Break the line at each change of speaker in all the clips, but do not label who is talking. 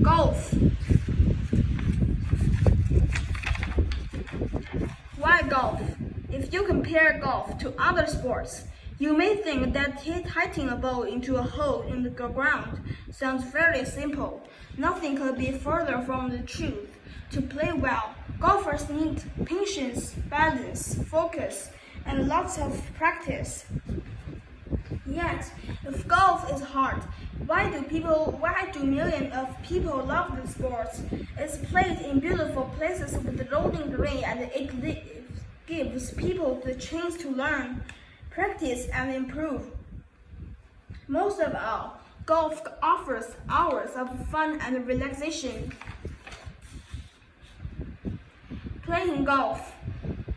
Golf. Why golf? If you compare golf to other sports, you may think that hitting a ball into a hole in the ground sounds very simple. Nothing could be further from the truth. To play well, golfers need patience, balance, focus, and lots of practice. Yet, if golf is hard, why do millions of people love the sport? It's played in beautiful places with rolling green, and it gives people the chance to learn, practice, and improve. Most of all, golf offers hours of fun and relaxation. Playing golf.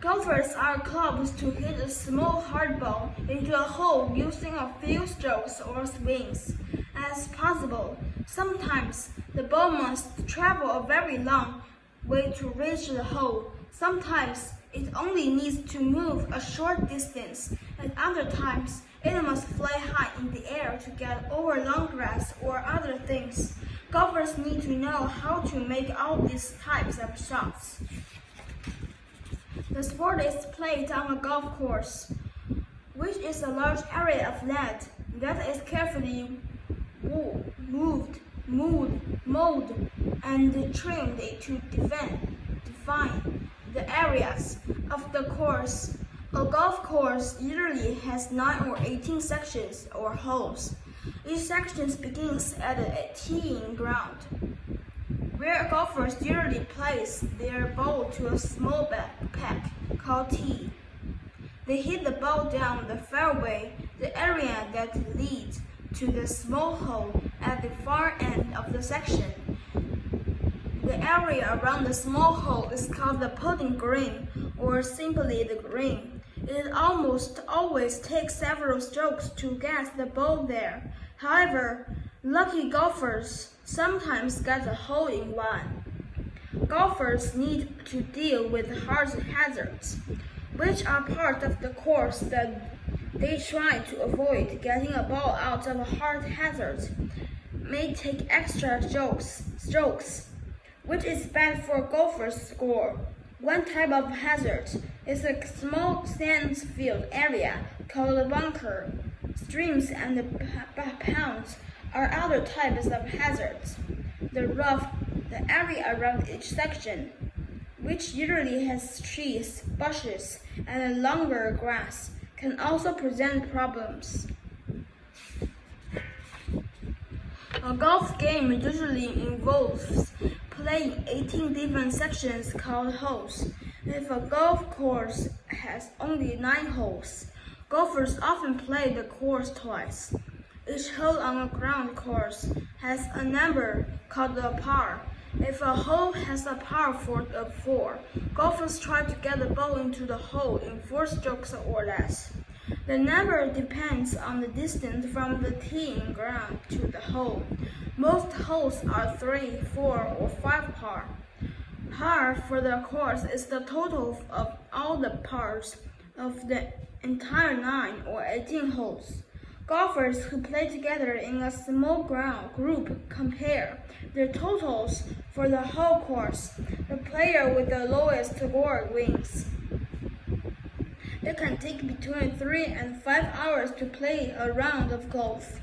Golfers are clubs to hit a small hard ball into a hole using a few strokes or swings as possible. Sometimes the ball must travel a very long way to reach the hole. Sometimes it only needs to move a short distance. At other times, it must fly high in the air to get over long grass or other things. Golfers need to know how to make all these types of shots. The sport is played on a golf course, which is a large area of land that is carefully mowed, and trimmed to define the areas of the course. A golf course usually has 9 or 18 sections or holes. Each section begins at a teeing ground, where golfers usually place their ball to a small pack called tee. They hit the ball down the fairway, the area that leads to the small hole at the far end of the section. The area around the small hole is called the putting green, or simply the green. It almost always takes several strokes to get the ball there. However, lucky golfers sometimes get a hole in one. Golfers need to deal with hard hazards, which are part of the course that they try to avoid. Getting a ball out of a hard hazard may take extra strokes, which is bad for golfers' score. One type of hazard is a small sand field area called a bunker. Streams and ponds are other types of hazards. The area around each section, which usually has trees, bushes, and longer grass, can also present problems. A golf game usually involves playing 18 different sections called holes. If a golf course has only 9 holes, golfers often play the course twice. Each hole on a ground course has a number called a par. If a hole has a par of 4, golfers try to get the ball into the hole in 4 strokes or less. The number depends on the distance from the teeing ground to the hole. Most holes are 3, 4, or 5 par. Par for the course is the total of all the pars of the entire 9 or 18 holes. Golfers who play together in a small group compare their totals for the whole course. The player with the lowest score wins. It can take between 3 and 5 hours to play a round of golf.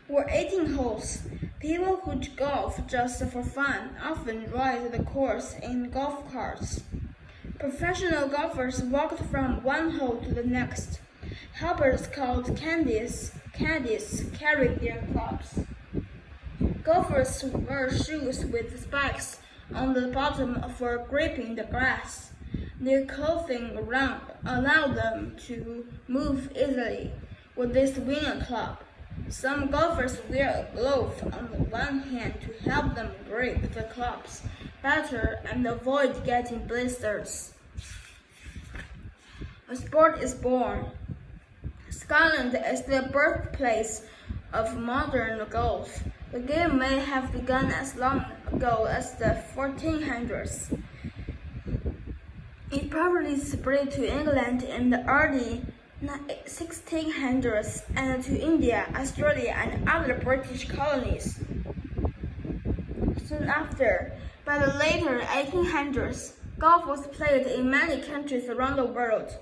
For 18 holes, people who golf just for fun often ride the course in golf carts. Professional golfers walked from one hole to the next. Helpers called caddies carried their clubs. Golfers wear shoes with spikes on the bottom for gripping the grass. Their clothing allow them to move easily when they swing a club. Some golfers wear a glove on the one hand to help them grip the clubs better and avoid getting blisters. A sport is born. Scotland is the birthplace of modern golf. The game may have begun as long ago as the 1400s. It probably spread to England in the early 1600s and to India, Australia, and other British colonies. Soon after, by the later 1800s, golf was played in many countries around the world.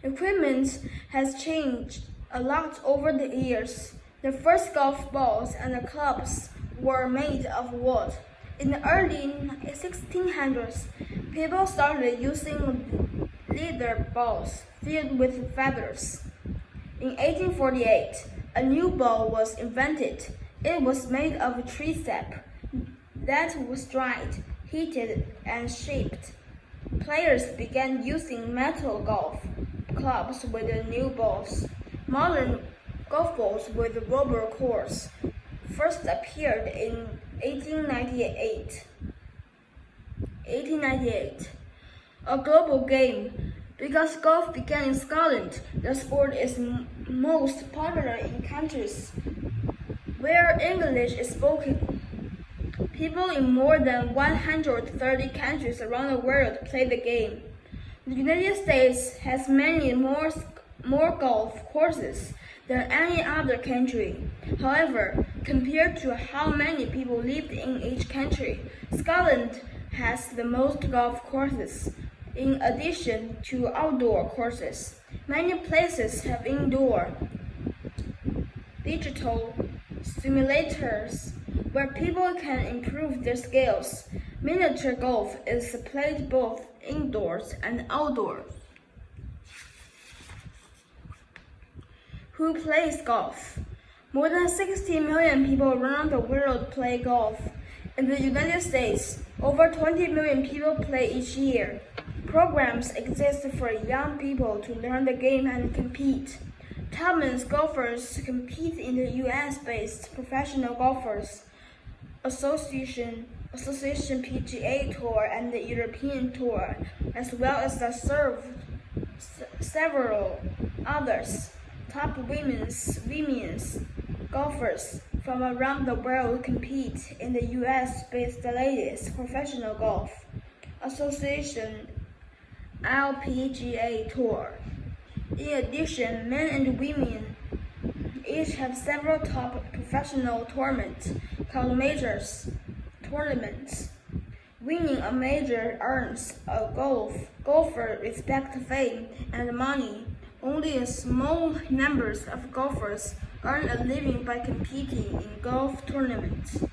Equipment has changed a lot over the years. The first golf balls and the clubs were made of wood. In the early 1600s, people started using leather balls filled with feathers. In 1848, a new ball was invented. It was made of tree sap that was dried, heated, and shaped. Players began using metal golf clubs with the new balls. Modern golf balls with rubber cores first appeared in 1898. A global game. Because golf began in Scotland, the sport is most popular in countries where English is spoken. People in more than 130 countries around the world play the game. The United States has many more golf courses than any other country. However, compared to how many people lived in each country, Scotland has the most golf courses. In addition to outdoor courses, many places have indoor digital simulators where people can improve their skills. Miniature golf is played both indoors and outdoors. Who plays golf? More than 60 million people around the world play golf. In the United States, over 20 million people play each year. Programs exist for young people to learn the game and compete. Top men's golfers compete in the US-based Professional Golfers Association PGA Tour and the European Tour, as well as several others. Top women's golfers from around the world compete in the US-based Ladies Professional Golf Association LPGA Tour. In addition, men and women each have several top professional tournaments called majors tournaments. Winning a major earns a golfer respect, fame, and money. Only a small numbers of golfers earn a living by competing in golf tournaments.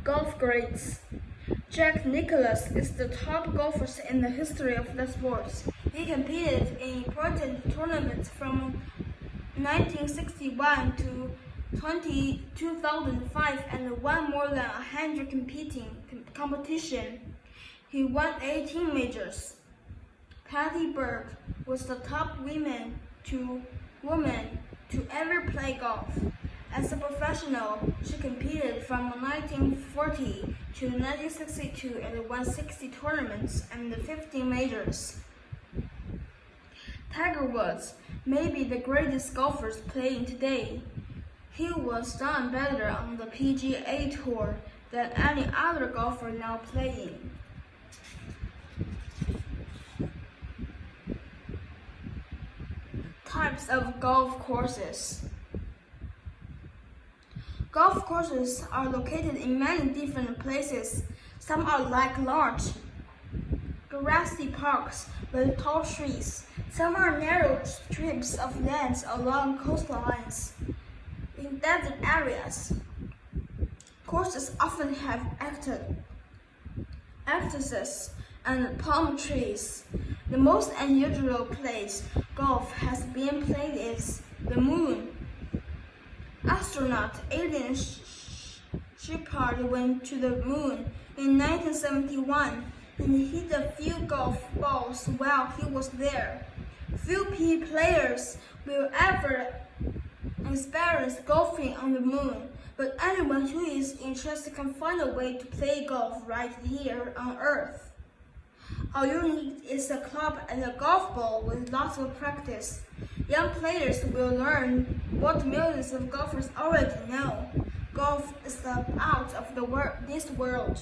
Golf greats. Jack Nicklaus is the top golfer in the history of the sport. He competed in important tournaments from 1961 to 2005 and won more than 100 competitions. He won 18 majors. Patty Burke was the top woman to ever play golf. As a professional, she competed from 1940 to 1962 and won 60 tournaments and 15 majors. Tiger Woods may be the greatest golfer playing today. He was done better on the PGA Tour than any other golfer now playing. Types of golf courses. Golf courses are located in many different places. Some are like large, grassy parks with tall trees. Some are narrow strips of land along coastlines. In desert areas, courses often have cactuses and palm trees. The most unusual place golf has been played is the moon. Astronaut Alan Shepard went to the moon in 1971 and hit a few golf balls while he was there. Few players will ever experience golfing on the moon, but anyone who is interested can find a way to play golf right here on Earth. All you need is a club and a golf ball with lots of practice. Young players will learn what millions of golfers already know. Golf is out of this world.